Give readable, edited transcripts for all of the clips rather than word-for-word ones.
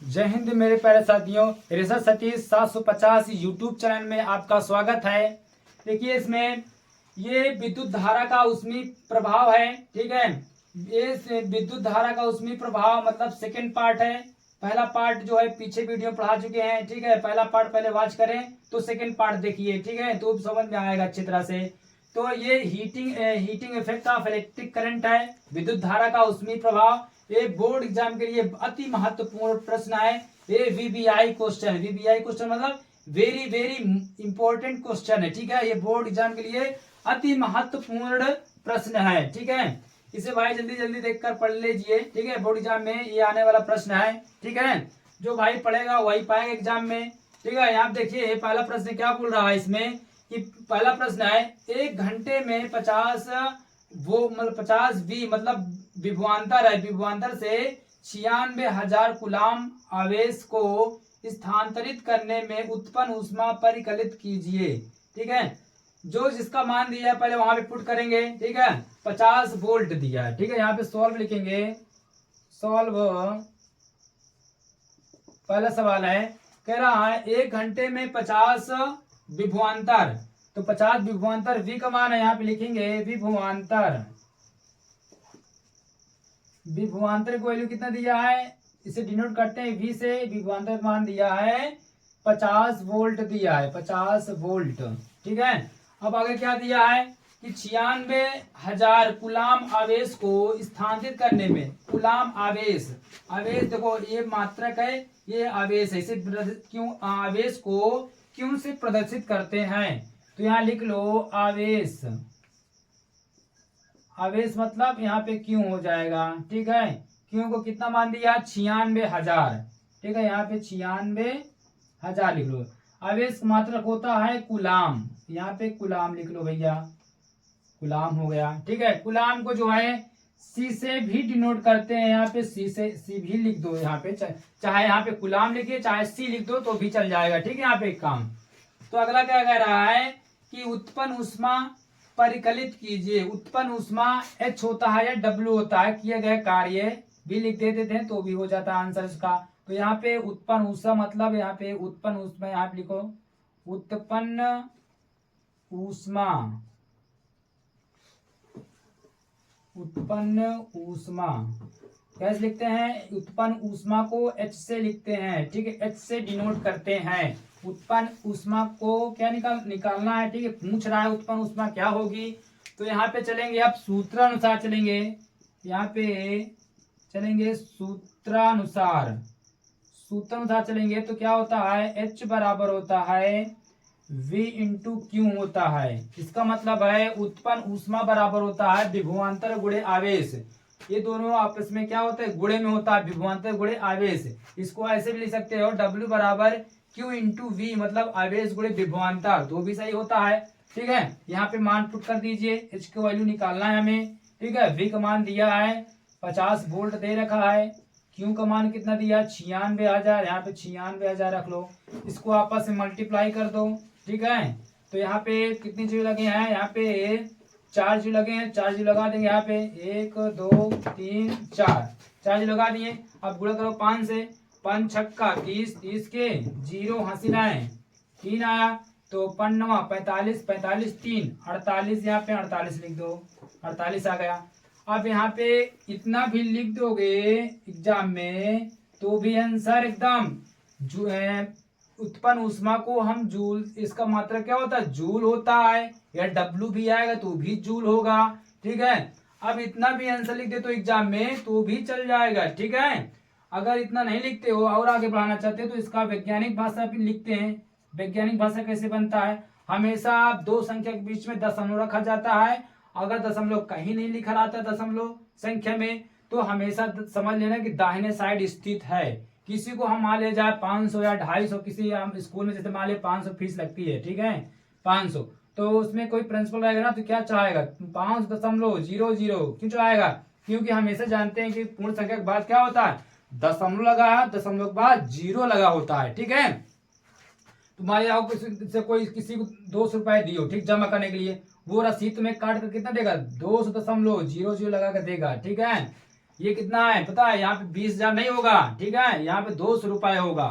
जय हिंद मेरे प्यारे साथियों। ऋषभ सतीश 750 यूट्यूब चैनल में आपका स्वागत है। देखिए इसमें ये विद्युत धारा का उष्मी प्रभाव है। ठीक है, ये विद्युत धारा का उष्मी प्रभाव मतलब सेकंड पार्ट है। पहला पार्ट जो है पीछे वीडियो पढ़ा चुके हैं। ठीक है, पहला पार्ट पहले वॉच करें तो सेकंड पार्ट देखिए। ठीक है, तो समझ में आएगा अच्छी तरह से। तो ये heating effect of electric current है, विद्युत धारा का उष्मी प्रभाव। ये बोर्ड एग्जाम के लिए अति महत्वपूर्ण प्रश्न है। ये वीबीआई क्वेश्चन मतलब वेरी वेरी इंपॉर्टेंट क्वेश्चन है। ठीक है, ये बोर्ड एग्जाम के लिए अति महत्वपूर्ण प्रश्न है। ठीक है, इसे भाई जल्दी जल्दी देखकर पढ़ लीजिए। ठीक है, बोर्ड एग्जाम में ये आने वाला प्रश्न है। ठीक है, जो भाई पढ़ेगा वही पाएगा एग्जाम में। ठीक है, यहाँ देखिए पहला प्रश्न क्या बोल रहा है इसमें कि पहला प्रश्न है 1 घंटे में 50 वो मतलब 50 वी मतलब विभवांतर है, विभवांतर से 96,000 कूलाम आवेश को स्थानांतरित करने में उत्पन्न ऊष्मा परिकलित कीजिए। ठीक है, जो जिसका मान दिया है पहले वहां पे पुट करेंगे। ठीक है, 50 वोल्ट दिया है। ठीक है, यहाँ पे सॉल्व लिखेंगे। सॉल्व पहला सवाल है, कह रहा है 1 घंटे में 50 विभवांतर, तो 50 विभवांतर वी का मान है, यहाँ पे लिखेंगे विभवांतर। विभवांतर को वैल्यू कितना दिया है, इसे डिनोट करते हैं वी से। विभवांतर मान दिया है 50 वोल्ट दिया है, 50 वोल्ट। ठीक है, अब आगे क्या दिया है कि 96,000 कूलाम आवेश को स्थानांतरित करने में, कूलाम आवेश, आवेश देखो ये मात्रक है, ये आवेश है। इसे क्यों आवेश को क्यों से प्रदर्शित करते हैं, तो यहाँ लिख लो आवेश। आवेश मतलब यहाँ पे क्यों हो जाएगा। ठीक है, क्यों को कितना मान दिया 96,000। ठीक है, यहाँ पे 96,000 लिख लो। आवेश मात्रक होता है कूलाम, यहाँ पे कूलाम लिख लो भैया, कूलाम हो गया। ठीक है, कूलाम को जो है सी से भी डिनोट करते हैं, यहाँ पे सी भी लिख दो। यहाँ पे चाहे यहाँ पे कूलाम लिखिए चाहे सी लिख दो तो भी चल जाएगा। ठीक है, यहाँ पे एक काम। तो अगला क्या कह रहा है कि उत्पन्न ऊष्मा परिकलित कीजिए। उत्पन्न ऊष्मा H होता है या W होता है, किया गया कार्य भी लिख देते थे तो भी हो जाता है आंसर इसका। तो यहाँ पे उत्पन्न ऊष्मा मतलब यहाँ पे उत्पन्न ऊष्मा, यहाँ पे लिखो उत्पन्न ऊष्मा, उत्पन्न ऊष्मा कैसे लिखते हैं, उत्पन्न ऊष्मा को H से लिखते हैं। ठीक है, H से डिनोट करते हैं। उत्पन्न ऊष्मा को क्या निकालना है। ठीक है, पूछ रहा है उत्पन्न ऊष्मा क्या होगी, तो यहाँ पे चलेंगे अब सूत्रानुसार चलेंगे। यहाँ पे चलेंगे सूत्रानुसार, सूत्रानुसार चलेंगे तो क्या होता है H बराबर होता है V इंटू क्यू होता है। इसका मतलब है उत्पन्न ऊष्मा बराबर होता है विभवांतर गुणे आवेश। ये दोनों आपस में क्या होता है, गुणे में होता है, विभवांतर गुणे आवेश। इसको ऐसे भी लिख सकते हो W बराबर Q इंटू वी मतलब आवेश गुणे विभवांतर, तो भी सही होता है। ठीक है, यहाँ पे मान पुट कर दीजिए, H की वैल्यू निकालना है हमें। ठीक है, V का मान दिया है 50 वोल्ट दे रखा है, Q का मान कितना दिया 96,000, यहाँ पे 96,000 रख लो। इसको आपस में मल्टीप्लाई कर दो। ठीक है, तो यहाँ पे कितनी जीरो लगे हैं, यहाँ पे 4 जीरो लगे हैं, 4 जीरो लगा देंगे। यहाँ पे 1 2 3 4 जीरो लगा दिए। अब गुणा करो 5 से, 5 छक्का 30, 30 के जीरो हंसीना है 3 आया, तो 5 45 45 3 48, यहाँ पे 48 लिख दो, 48 आ गया। अब यहाँ पे इतना भी लिख दोगे एग्जाम में तो भी आंसर एकदम जो है। उत्पन्न ऊष्मा को हम जूल, इसका मात्रा क्या होता है जूल होता है, या W भी आएगा तो भी जूल होगा। ठीक है, अब इतना भी आंसर लिख दे तो एग्जाम में तो भी चल जाएगा। ठीक है, अगर इतना नहीं लिखते हो और आगे बढ़ाना चाहते हो तो इसका वैज्ञानिक भाषा भी लिखते हैं। वैज्ञानिक भाषा कैसे बनता है, हमेशा दो संख्या के बीच में दशमलव रखा जाता है। अगर दशमलव कहीं नहीं लिखा रहता दशमलव संख्या में तो हमेशा समझ लेना कि दाहिने साइड स्थित है। किसी को हम मान ले जाए 500 या 250, किसी हम स्कूल में जैसे मान ले 500 फीस लगती है। ठीक है, 500, तो उसमें कोई प्रिंसिपल रहेगा ना तो क्या चाहेगा 5.00 क्यों चाहेगा, क्योंकि हमेशा जानते हैं कि पूर्ण संख्या के बाद क्या होता है दशमलव लगा है, दशमलव के बाद जीरो लगा होता है। ठीक है, तुम्हारे यहाँ किसी को 200 रुपए दियो ठीक जमा करने के लिए, वो रसीद तुम्हें काट कर कितना देगा 200.00 लगा कर देगा। ठीक है, ये कितना है पता है, यहाँ पे 20,000 नहीं होगा, ठीक है, यहाँ पे 200 रुपए होगा,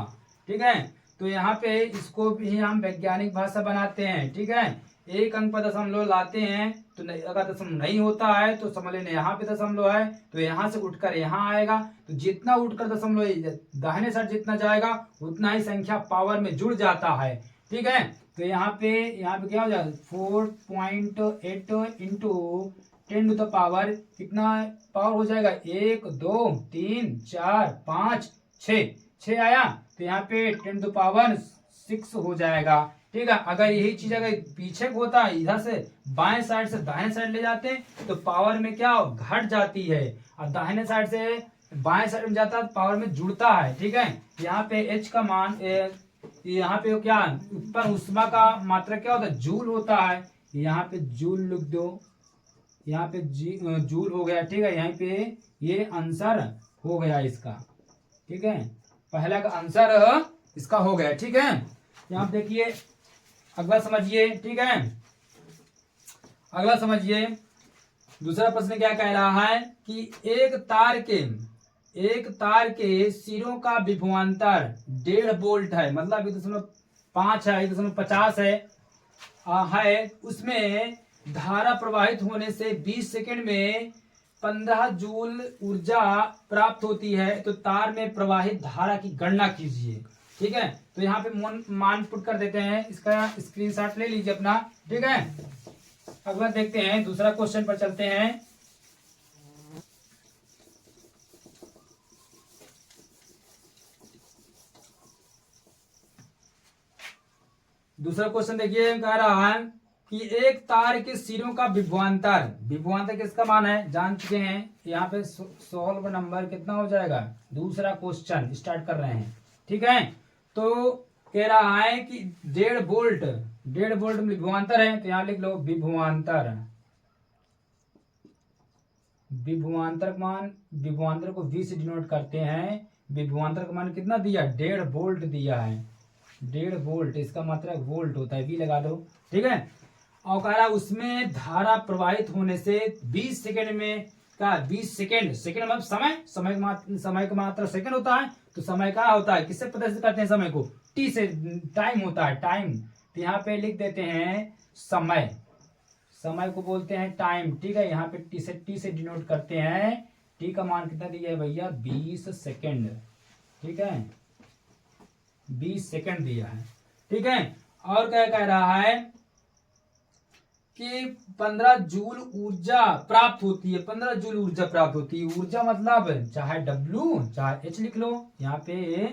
ठीक है। तो यहाँ पे इसको भी हम वैज्ञानिक भाषा बनाते हैं, ठीक है। एक अंक पर दशमलव लाते हैं तो अगर दशमलव नहीं होता है तो समझ लेना यहाँ पे दशमलव है, तो यहाँ से उठकर यहाँ आएगा, तो जितना उठकर दशमलव दाहिने साइड जितना जाएगा उतना ही संख्या पावर में जुड़ जाता है, ठीक है। तो यहाँ पे क्या हो जाएगा 4.8 इंटू 10 टू द पावर कितना पावर हो जाएगा, 1 2 3 4 5 6 आया, तो यहाँ पे 10 टू पावर 6 हो जाएगा, ठीक है। अगर यही चीज अगर पीछे को होता है, इधर से बाएं साइड से दाहिने साइड ले जाते हैं तो पावर में क्या घट जाती है, और दाहिने साइड से बाएं साइड में जाता है तो पावर में जुड़ता है, ठीक है। यहाँ पे एच का मान यहाँ पे क्या उत्पन्न उष्मा का मात्रा क्या होता है, जूल होता है, यहाँ पे जूल लिख दो, यहाँ पे जूल हो गया, ठीक है। यहाँ पे ये आंसर हो गया इसका, ठीक है, पहला का आंसर इसका हो गया, ठीक है। यहाँ देखिए अगला समझिए, ठीक है, अगला समझिए। दूसरा प्रश्न क्या कह रहा है कि एक तार के सिरों का विभवांतर 1.5 वोल्ट है, मतलब 1.5 है, 1.50 है, उसमें धारा प्रवाहित होने से 20 सेकंड में 15 जूल ऊर्जा प्राप्त होती है, तो तार में प्रवाहित धारा की गणना कीजिए, ठीक है। तो यहाँ पे मान पुट कर देते हैं, इसका स्क्रीनशॉट ले लीजिए अपना, ठीक है। अगला देखते हैं, दूसरा क्वेश्चन पर चलते हैं। दूसरा क्वेश्चन देखिए, कह रहा है कि एक तार के सिरों का विभवांतर किसका मान है जान चुके हैं। यहाँ पे 16 नंबर कितना हो जाएगा, दूसरा क्वेश्चन स्टार्ट कर रहे हैं, ठीक है। तो कह रहा है कि 1.5 वोल्ट विभवांतर है, तो यहाँ लिख लो विभवांतर को V से डिनोट करते हैं। विभवांतर का मान कितना दिया, 1.5 वोल्ट दिया है, 1.5 वोल्ट, इसका मतलब वोल्ट होता है, V लगा दो, ठीक है। और कह रहा उसमें धारा प्रवाहित होने से 20 सेकंड में का 20 सेकंड मतलब समय का मात्रा सेकंड होता है, तो समय का होता है, किससे प्रदर्शित करते हैं समय को, टी से, टाइम होता है, टाइम। तो यहाँ पे लिख देते हैं समय को बोलते हैं टाइम, ठीक है। यहाँ पे टी से डिनोट करते हैं, टी का मान कितना दिया है भैया 20 सेकंड, ठीक है, 20 सेकंड दिया है, ठीक है। और क्या कह रहा है कि 15 जूल ऊर्जा प्राप्त होती है, 15 जूल ऊर्जा प्राप्त होती है। ऊर्जा मतलब चाहे W चाहे H लिख लो, यहाँ पे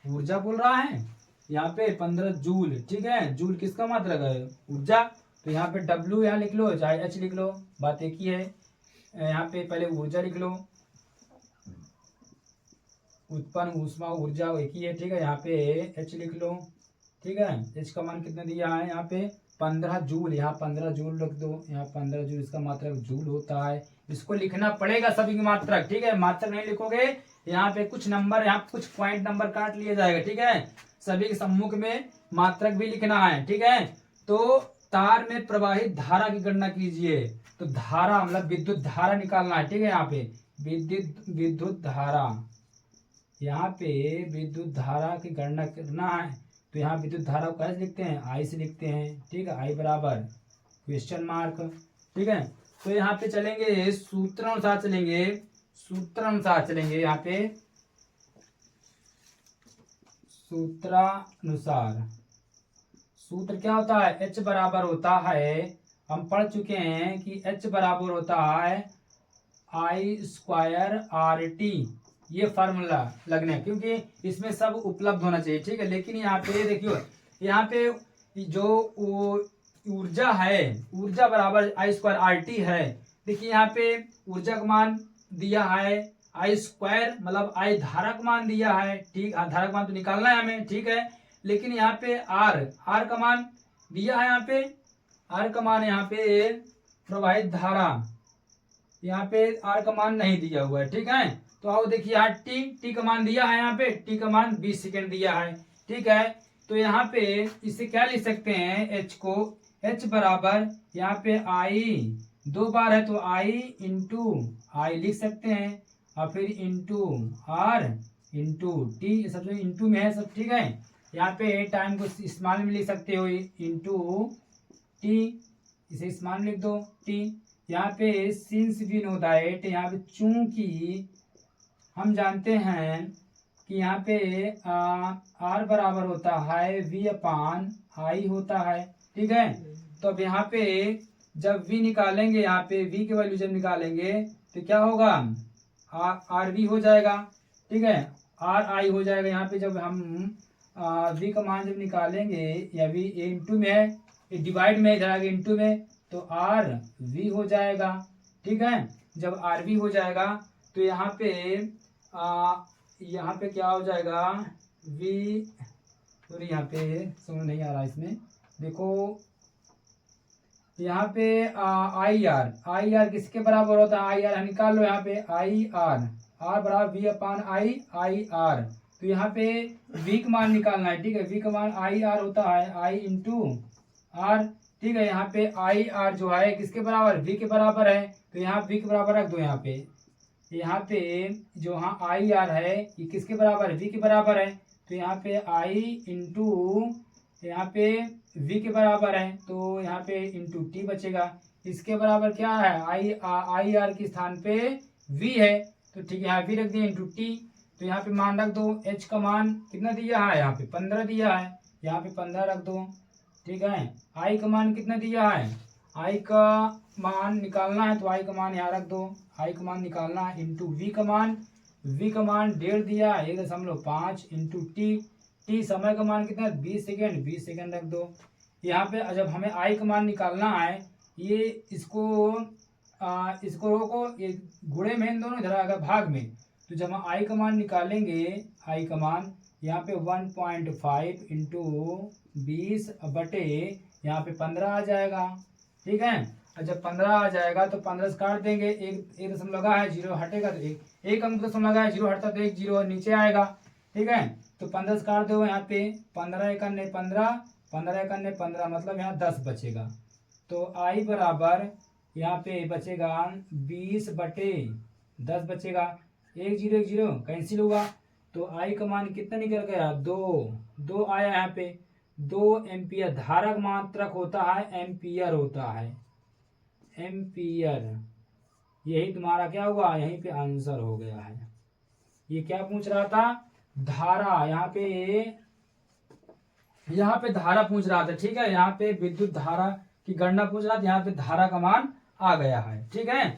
ऊर्जा बोल रहा है, यहाँ पे 15 जूल, ठीक है। जूल किसका मात्रक है, ऊर्जा, तो यहाँ पे W यहाँ लिख लो चाहे H लिख लो, बात एक ही है। यहाँ पे पहले ऊर्जा लिख लो, उत्पन्न ऊष्मा ऊर्जा एक ही है, ठीक है। यहाँ पे H लिख लो, ठीक है। H का मान कितना दिया है, यहाँ पे 15 जूल, यहाँ 15 जूल रख दो, यहाँ 15 जूल, इसका मात्रक जूल होता है। इसको लिखना पड़ेगा सभी की मात्रक, ठीक है। मात्रक नहीं लिखोगे यहाँ पे कुछ नंबर, यहाँ कुछ पॉइंट नंबर काट लिया जाएगा, ठीक है। सभी के सम्मुख में मात्रक भी लिखना है, ठीक है। तो तार में प्रवाहित धारा की गणना कीजिए, तो धारा मतलब विद्युत धारा निकालना है, ठीक है। यहाँ पे विद्युत धारा, यहाँ पे विद्युत धारा की गणना करना है, तो यहाँ विद्युत धारा को कैसे लिखते हैं, आई से लिखते हैं, ठीक है। आई बराबर क्वेश्चन मार्क, ठीक है। तो यहाँ पे चलेंगे सूत्रानुसार चलेंगे, यहाँ पे सूत्र क्या होता है, H बराबर होता है, हम पढ़ चुके हैं कि H बराबर होता है I²RT, ये फार्मूला लगना है, क्योंकि इसमें सब उपलब्ध होना चाहिए, ठीक है। लेकिन यहाँ पे देखियो, यहाँ पे जो ऊर्जा है, ऊर्जा बराबर I²RT है। देखिए यहाँ पे ऊर्जा का मान दिया है I² मतलब I धारा का मान दिया है, ठीक, धारा का मान तो निकालना है हमें, ठीक है। लेकिन यहाँ पे R का मान दिया है, यहाँ पे R का मान, यहाँ पे प्रवाहित धारा, यहाँ पे R का मान नहीं दिया हुआ है, ठीक है। तो आओ देखिए यहाँ T का मान दिया है, यहाँ पे T का मान 20 सेकंड दिया है, ठीक है। तो यहाँ पे इसे क्या लिख सकते हैं, H को, H बराबर यहाँ पे I 2 बार है तो I इंटू I लिख सकते हैं, और फिर इंटू आर इंटू टी, सब इंटू में है सब, ठीक है। यहाँ पे टाइम को स्मॉल में लिख सकते हो, इंटू टी, इसे स्मॉल लिख दो टी। यहाँ पे सिंस वी नो दैट, यहाँ पे चूंकि हम जानते हैं कि यहाँ पे आर बराबर होता है वी अपान आई होता है, ठीक है। तो अब यहाँ पे जब वी निकालेंगे, यहाँ पे वी की वैल्यू जब निकालेंगे तो क्या होगा, आर वी हो जाएगा, ठीक है, आर आई हो जाएगा। यहाँ पे जब हम वी का मान जब निकालेंगे, या वी इंटू में है, डिवाइड में इधर आगे इंटू में, तो आर वी हो जाएगा, ठीक है। जब आर वी हो जाएगा तो यहाँ पे क्या हो जाएगा, वी, और यहाँ पे समझ नहीं आ रहा इसमें, देखो यहाँ पे आई आर किसके बराबर होता है, आई आर निकाल लो। यहाँ पे आई आर बराबर वी अपान आई आर, तो यहाँ पे वी का मान निकालना है, ठीक है। वी का मान आई आर होता है आई इंटू आर, ठीक है। यहाँ पे आई आर जो है किसके बराबर, वी के बराबर है, तो यहाँ वी के बराबर रख दो। यहाँ पे जो हाँ आई आर है ये किसके बराबर है, वी के बराबर है, तो यहाँ पे आई इंटू यहाँ पे वी के बराबर है, तो यहाँ पे इंटू टी बचेगा। इसके बराबर क्या है, आई आर के स्थान पे वी है, तो ठीक है यहाँ वी रख दिया इंटू टी। तो यहाँ पे मान रख दो, एच का मान कितना दिया है, यहाँ पे 15 दिया है, यहाँ पे 15 रख दो, ठीक है। आई का मान कितना दिया है, आई का मान निकालना है, तो आई का मान यहाँ रख दो, आई का मान निकालना है, इंटू वी का मान 1.5 दिया है 1.5 इंटू टी समय का मान कितना है 20 सेकेंड रख दो। यहाँ पे जब हमें आई का मान निकालना है, ये इसको रोको, ये गुणे में इन दोनों इधर आएगा भाग में, तो जब हम आई का मान निकालेंगे, आई का मान यहाँ पे 1.5 इंटू 20 बटे यहाँ पे 15 आ जाएगा, ठीक है। और जब 15 आ जाएगा तो 15 से काट देंगे, एक दशमलव लगा है, जीरो हटेगा तो एक अंक दशमलव लगा है, जीरो हटता तो एक जीरो नीचे आएगा, ठीक है। तो 15 से काट दो, यहाँ पे 15 एकन्ने 15 मतलब यहाँ 10 बचेगा। तो आई बराबर यहाँ पे बचेगा 20 बटे 10 बचेगा, एक जीरो कैंसिल होगा, तो आई का मान कितना निकल गया, 2 आया। यहाँ पे 2 एम्पियर, धारक मात्रक होता है एम्पियर होता है, एम्पियर, यही तुम्हारा क्या हुआ, यहीं पे आंसर हो गया है। ये क्या पूछ रहा था, धारा, यहाँ पे धारा पूछ रहा था, ठीक है। यहाँ पे विद्युत धारा की गणना पूछ रहा था, यहाँ पे धारा का मान आ गया है, ठीक है।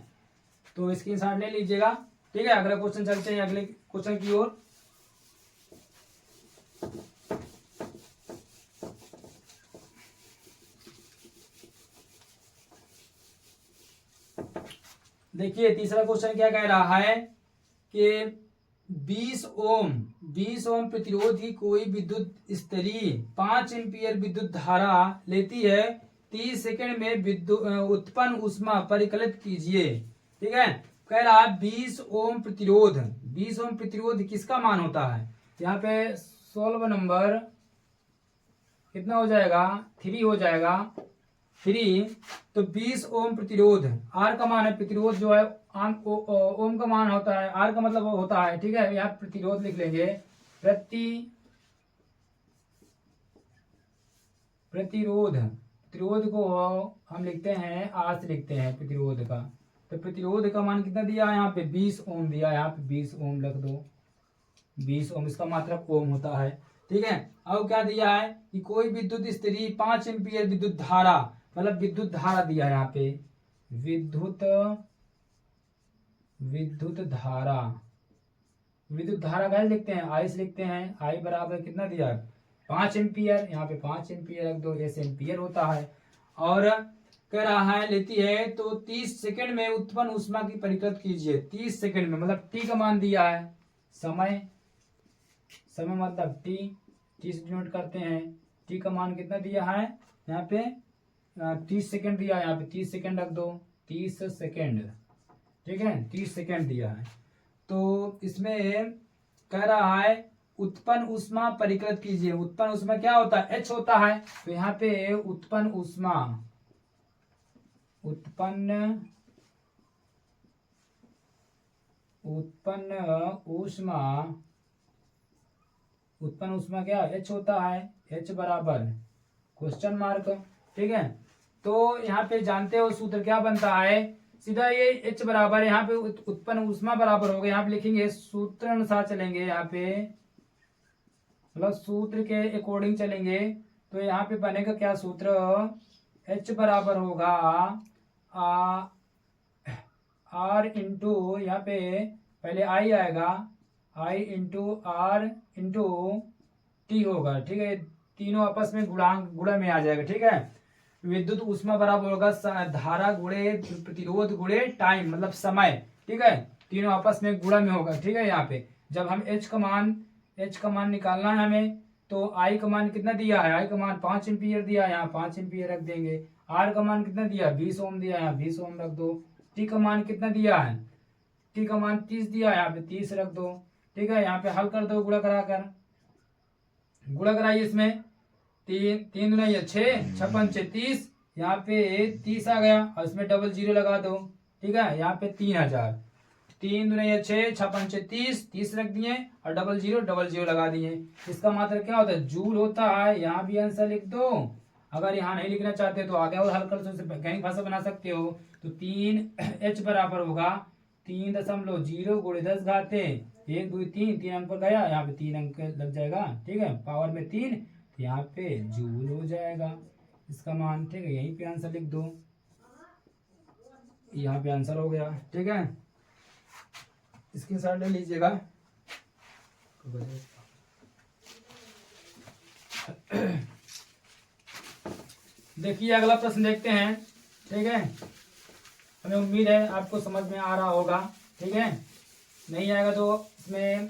तो स्क्रीनशॉट ले लीजिएगा, ठीक है। अगला क्वेश्चन चलते हैं अगले क्वेश्चन की ओर। देखिए तीसरा क्वेश्चन क्या कह रहा है कि 20 ओम प्रतिरोध की कोई विद्युत स्तरीय 5 एम्पियर विद्युत धारा लेती है, 30 सेकंड में विद्युत उत्पन्न ऊष्मा परिकलित कीजिए, ठीक है। कह रहा है 20 ओम प्रतिरोध किसका मान होता है, यहाँ पे 16 नंबर कितना हो जाएगा, 3 हो जाएगा, 3। तो 20 ओम प्रतिरोध, आर का मान है, प्रतिरोध जो है ओम का मान होता है, आर का मतलब होता है, ठीक है। यहाँ प्रतिरोध लिख लेंगे, प्रतिरोध को हम लिखते हैं, आर से लिखते हैं प्रतिरोध का। तो प्रतिरोध का मान कितना दिया है, यहाँ पे 20 ओम दिया है, यहाँ पे 20 ओम रख दो, 20 ओम, इसका मात्रक ओम होता है, ठीक है। अब क्या दिया है कि कोई विद्युत स्तरीय 5 एम्पियर विद्युत धारा, मतलब विद्युत धारा दिया है, यहाँ पे विद्युत धारा कैसे लिखते हैं, आई से लिखते हैं, आई बराबर कितना दिया है 5 एम्पियर, यहाँ पे 5 एम्पियर रख दो, ऐसे एम्पियर होता है। और कह रहा है लेती है तो 30 सेकंड में उत्पन्न ऊष्मा की परिकलित कीजिए, 30 सेकंड में, मतलब टी का मान दिया है, समय मतलब टी से डिनोट करते हैं, टी का मान कितना दिया है, यहाँ पे 30 सेकंड दिया है, यहाँ पे 30 सेकंड रख दो, 30 सेकंड, ठीक है, 30 सेकंड दिया है। तो इसमें कह रहा है उत्पन्न ऊष्मा परिकलित कीजिए, उत्पन्न ऊष्मा क्या होता है, एच होता है, तो यहाँ पे उत्पन्न उत्पन्न ऊष्मा क्या H होता है, H बराबर क्वेश्चन मार्क। ठीक है, तो यहाँ पे जानते हो सूत्र क्या बनता है, सीधा ये H बराबर यहाँ पे उत्पन्न ऊष्मा बराबर होगा, यहाँ पे लिखेंगे सूत्र अनुसार चलेंगे, यहाँ पे मतलब सूत्र के अकॉर्डिंग चलेंगे, तो यहाँ पे बनेगा क्या सूत्र, H बराबर होगा R इंटू, यहाँ पे पहले I आएगा, I into R into T होगा। ठीक है, तीनों आपस में गुणा में आ जाएगा। ठीक है, विद्युत ऊष्मा बराबर होगा धारा गुणे प्रतिरोध गुणे टाइम मतलब समय। ठीक है, तीनों आपस में गुणा में होगा। ठीक है, यहाँ पे जब हम H का मान निकालना है हमें, तो I का मान कितना दिया है, I का मान 5 एम्पियर दिया है, यहाँ 5 एम्पियर रख देंगे। R का मान कितना दिया, 20 ओम दिया है, यहाँ 20 ओम रख दो। T का मान कितना दिया है, T का मान 30 दिया है, यहाँ पे 30 रख दो। ठीक है, यहाँ पे हल कर दो, गुणा कराइए इसमें, 3 दूना 6, 6 पंचे 30, यहाँ पे 30 आ गया और इसमें डबल जीरो लगा दो। ठीक है, यहाँ पे 3000, 3 दूना 6, 6 पंचे 30 रख दिए और डबल जीरो लगा दिए। इसका मतलब क्या होता है, जूल होता है। यहाँ भी आंसर लिख दो, अगर यहाँ नहीं लिखना चाहते तो आगे और हल कर वैज्ञानिक भाषा बना सकते हो। तो 3H बराबर होगा 3.0 गुणे 10 घाते 1 2 3 अंक पर गया, यहाँ पे 3 अंक लग जाएगा। ठीक है, पावर में 3, यहाँ पे जूल हो जाएगा इसका मान। ठीक है, यहीं पे आंसर लिख दो, यहाँ पे आंसर हो गया। ठीक है, स्क्रीनशॉट ले लीजिएगा। देखिए अगला प्रश्न देखते हैं। ठीक है, हमें उम्मीद है आपको समझ में आ रहा होगा। ठीक है, नहीं आएगा तो इसमें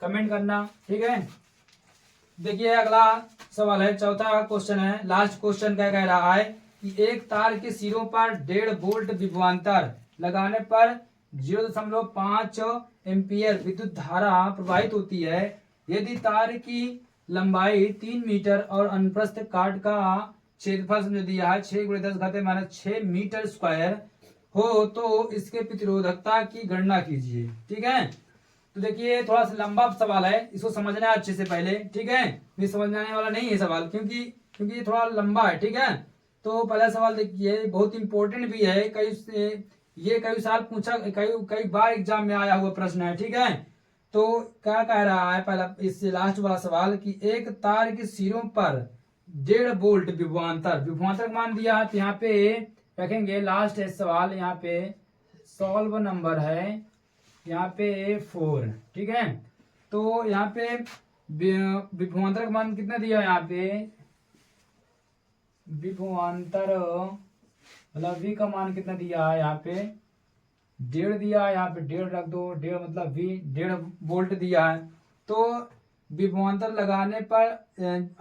कमेंट करना। ठीक है, देखिए अगला सवाल है, चौथा क्वेश्चन है, लास्ट क्वेश्चन क्या कह रहा है कि एक तार के सिरों पर 1.5 वोल्ट विभवांतर लगाने पर 0.5 एम्पियर विद्युत धारा प्रवाहित होती है। यदि तार की लंबाई 3 मीटर और अनुप्रस्थ काट का क्षेत्रफल समझ दिया है 6 × 10⁻6 मीटर स्क्वायर हो, तो इसके प्रतिरोधकता की गणना कीजिए। ठीक है, तो देखिए थोड़ा सा लंबा सवाल है, इसको समझना है अच्छे से पहले। ठीक है, ये समझ आने वाला नहीं है सवाल, क्योंकि ये थोड़ा लंबा है। ठीक है, तो पहला सवाल देखिए, बहुत इंपॉर्टेंट भी है, कई साल पूछा, कई बार एग्जाम में आया हुआ प्रश्न है। ठीक है, तो क्या कह रहा है पहला, इससे लास्ट वाला सवाल कि एक तार के सिरों पर 1.5 वोल्ट विभवांतर मान दिया है। तो यहाँ पे रखेंगे लास्ट है सवाल, यहाँ पे सॉल्व नंबर है यहाँ पे 4। ठीक है, तो यहाँ पे विभवांतर का मान कितना दिया है, यहाँ पे विभवांतर मतलब V का मान कितना दिया है, यहाँ पे 1.5 दिया है, यहाँ पे 1.5 रख दो, 1.5 मतलब V 1.5 वोल्ट दिया है। तो विभवांतर लगाने पर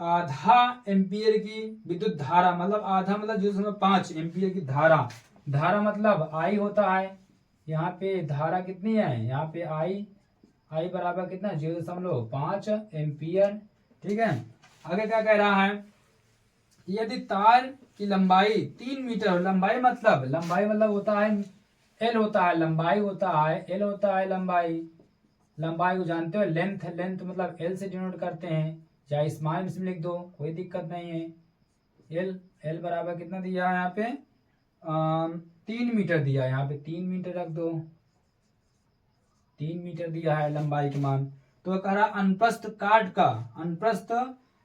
आधा एम्पियर की विद्युत धारा, मतलब आधा मतलब 0.5 एम्पियर की धारा मतलब I होता है। यहाँ पे धारा कितनी है, यहाँ पे I बराबर कितना 0.5 एम्पियर। ठीक है, आगे क्या कह रहा है, यदि तार की लंबाई 3 मीटर, लंबाई मतलब होता है L होता है, लंबाई होता है L होता है, लंबाई को जानते हो, लेंथ मतलब L से डिनोट करते हैं, चाहे स्मॉल में लिख दो, कोई दिक्कत नहीं है। L बराबर कितना दिया है, यहाँ पे 3 मीटर दिया है, यहाँ पे 3 मीटर रख दो, 3 मीटर दिया है लंबाई का मान। तो कह रहा अनुप्रस्थ काट का, अनुप्रस्थ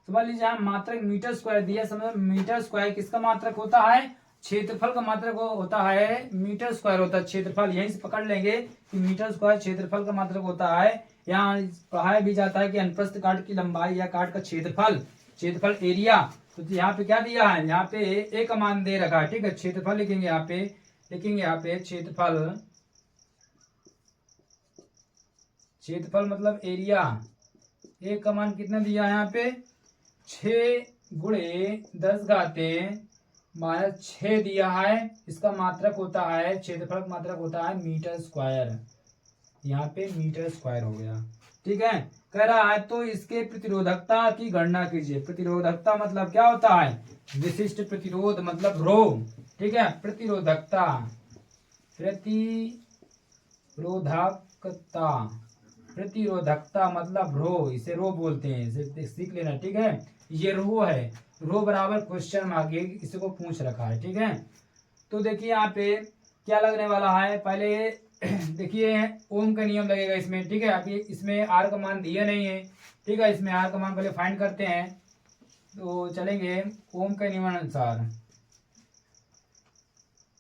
समझ लीजिए, यहाँ मात्रक मीटर स्क्वायर दिया, समझ मीटर स्क्वायर किसका मात्रक होता है, क्षेत्रफल का मात्रक होता है, मीटर स्क्वायर होता है क्षेत्रफल। यहीं से पकड़ लेंगे कि मीटर स्क्वायर क्षेत्रफल का मात्रक होता है। यहाँ पढ़ाया भी जाता है कि अनुप्रस्थ काट की लंबाई या काट का क्षेत्रफल एरिया। तो यहाँ पे क्या दिया है, यहाँ पे ए का मान दे रखा है। ठीक है, क्षेत्रफल लिखेंगे, यहाँ पे क्षेत्रफल मतलब एरिया। ए का मान कितना दिया है, यहाँ पे 6 × 10⁻6 दिया है। इसका मात्रक होता है, क्षेत्रफल का मात्रक होता है मीटर स्क्वायर, यहाँ पे मीटर स्क्वायर हो गया। ठीक है, कह रहा है तो इसके प्रतिरोधकता की गणना कीजिए। प्रतिरोधकता मतलब क्या होता है, विशिष्ट प्रतिरोध मतलब रो। ठीक है, प्रतिरोधकता रोधकता, प्रतिरोधकता मतलब रो, इसे रो बोलते हैं, इसे सीख लेना, ठीक है। ये रो है, रो बराबर क्वेश्चन मार्क, ये इसको पूछ रखा है, ठीक है। तो देखिए यहाँ पे क्या लगने वाला है, पहले देखिए ओम का नियम लगेगा इसमें, ठीक है। अभी इसमें आर का मान दिया नहीं है, ठीक है। इसमें आर का मान पहले फाइंड करते हैं, तो चलेंगे ओम के नियमानुसार,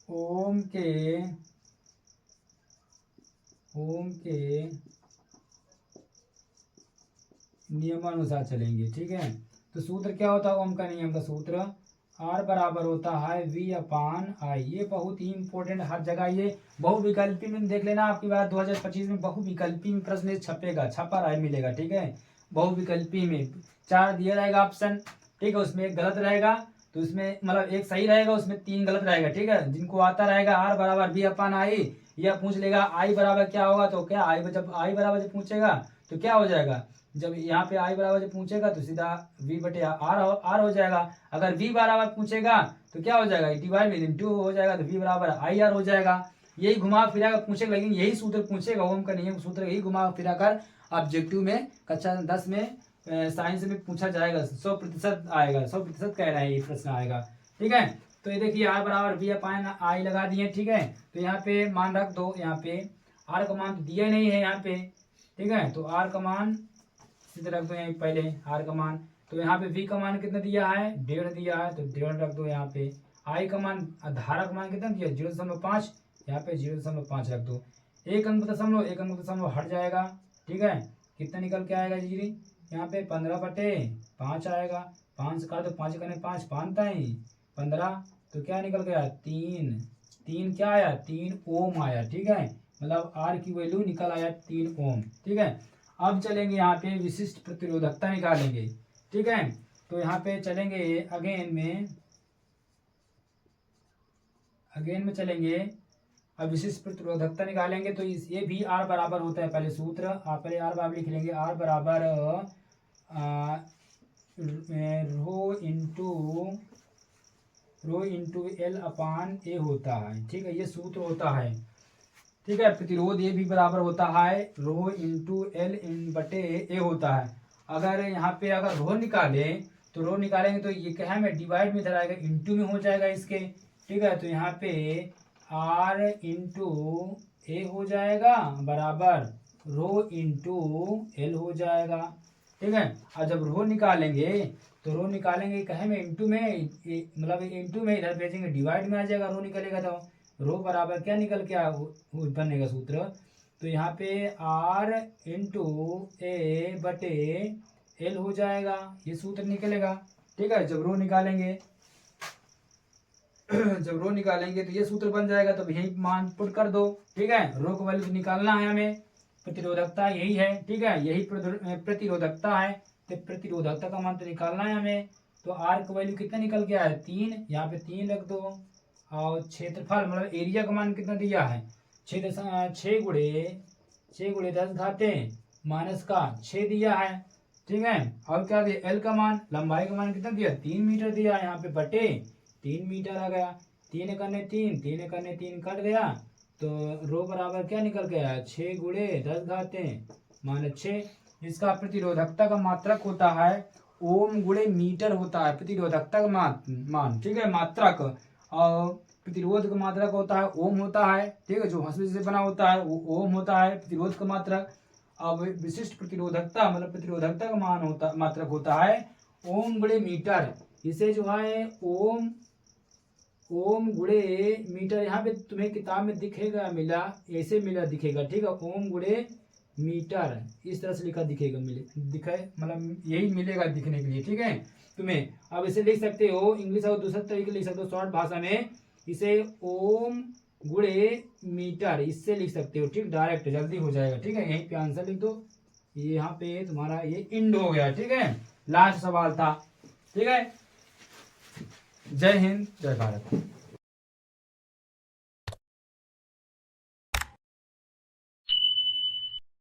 ओम के नियमानुसार चलेंगे, ठीक है। तो सूत्र क्या होता है ओम का नियम का सूत्र, आर बराबर होता है वी अपान आई। ये बहुत ही इंपॉर्टेंट, हर जगह ये बहुविकल्पी में देख लेना, आपकी बात 2025 में बहुविकल्पी में प्रश्न छपेगा, छपा रहा मिलेगा, ठीक है। बहुविकल्पी में 4 दिया रहेगा ऑप्शन, ठीक है, उसमें एक गलत रहेगा, तो उसमें मतलब एक सही रहेगा, उसमें 3 गलत रहेगा, ठीक है। जिनको आता रहेगा आर बराबर वी अपान आई, यह पूछ लेगा आई बराबर क्या होगा, तो क्या आई, जब आई बराबर जब पूछेगा तो क्या हो जाएगा, जब यहाँ पे आई बराबर जब पूछेगा तो सीधा v बटे आर हो जाएगा। अगर v बराबर पूछेगा तो क्या हो जाएगा, डिवाइड में इंटू हो जाएगा, तो v बराबर आई आर हो जाएगा। यही घुमा फिरा कर पूछेगा, लेकिन यही सूत्र पूछेगा, ओम का नियम सूत्र यही घुमा फिरा कर ऑब्जेक्टिव में कक्षा 10 में साइंस में पूछा जाएगा, 100% आएगा, 100% कह रहा है ये प्रश्न आएगा, ठीक है। तो ये देखिए आर बराबर वी अपान आई लगा दिए, ठीक है। तो यहाँ पे मान रख दो, यहाँ पे आर का मान तो दिया नहीं है यहाँ पे, ठीक है। तो आर का मान सीधे रख दो यहाँ पहले, आर का मान, तो यहाँ पे v का मान कितना दिया है, 1.5 दिया है, तो 1.5 रख दो यहाँ पे। आई का मान, धारा का मान कितना दिया, 0.5, यहाँ पे 0.5 रख दो। एक अंक दशमलव हट जाएगा, ठीक है। कितना निकल के आएगा जी, यहाँ पे 15/5 आएगा, 5 से काट दो, 5 करने 5 15, तो क्या निकल गया, 3 क्या आया, 3 ओम आया, ठीक है। मतलब आर की वैल्यू निकल आया 3 ओम, ठीक है। अब चलेंगे यहाँ पे विशिष्ट प्रतिरोधकता निकालेंगे, ठीक है। तो यहाँ पे चलेंगे अगेन में चलेंगे, अब विशिष्ट प्रतिरोधकता निकालेंगे, तो ये भी आर बराबर होता है, पहले सूत्र आप पहले आर बराबर लिख लेंगे, आर बराबर रो इंटू एल अपान ए होता है, ठीक है। ये सूत्र होता है, ठीक है। प्रतिरोध ये भी बराबर होता है रो इंटू एल इन बटे ए होता है। अगर यहाँ पे अगर रो निकालें तो रो निकालेंगे तो ये क्या है, में डिवाइड में इधर आएगा, इंटू में हो जाएगा इसके, ठीक है। तो यहाँ पे आर इंटू ए हो जाएगा बराबर रो इंटू एल हो जाएगा, ठीक है। और जब रो निकालेंगे तो रो निकालेंगे कहे में इंटू में, मतलब इंटू में इधर भेजेंगे डिवाइड में आ जाएगा, रो निकलेगा तो रो बराबर क्या निकल के बनेगा सूत्र, तो यहाँ पे आर इंटू ए बटे एल हो जाएगा, ये सूत्र निकलेगा, ठीक है। जब रो निकालेंगे तो ये सूत्र बन जाएगा, तो यही मान पुट कर दो, ठीक है। रो को वैल्यू निकालना है हमें, प्रतिरोधकता यही है, ठीक है, यही प्रतिरोधकता है, तो प्रतिरोधकता का मान तो निकालना है हमें। तो आर का वैल्यू कितना निकल गया है, 3, यहाँ पे 3 रख दो, और क्षेत्रफल मतलब एरिया का मान कितना दिया है, 6 गुणे 10 घाते माइनस का 6 दिया है, ठीक है। और क्या दिया, एल का मान, लंबाई का मान कितना दिया, 3 मीटर दिया, यहाँ पे बटे 3 मीटर आ गया, 3 करने 3 कट गया, तो रो बराबर क्या निकल गया, 6 गुणे 10 घाते माइनस 6। इसका प्रतिरोधकता का मात्रक होता है ओम गुणे मीटर होता है, प्रतिरोधकता का मान, ठीक है, मात्रक। और प्रतिरोध का मात्रक होता है ओम होता है, ठीक है, जो हंसली से बना होता है वो ओम होता है प्रतिरोध का मात्रक। अब विशिष्ट प्रतिरोधकता मतलब प्रतिरोधकता का मान होता मात्रक होता है ओम गुणे मीटर, इसे जो है ओम गुणे मीटर, यहाँ पे तुम्हें किताब में दिखेगा, मिला ऐसे मिला दिखेगा, ठीक है, ओम गुणे मीटर इस तरह से लिखा दिखेगा, दिखे मतलब यही मिलेगा दिखने के लिए, ठीक है तुम्हें। अब इसे लिख सकते हो इंग्लिश और दूसरे तरीके लिख सकते हो शॉर्ट भाषा में, इसे ओम गुणे मीटर इससे लिख सकते हो, ठीक, डायरेक्ट जल्दी हो जाएगा, ठीक है। यहीं पे आंसर लिख दो, यहाँ पे तुम्हारा ये इंड हो गया, ठीक है, लास्ट सवाल था, ठीक है। जय हिंद, जय भारत।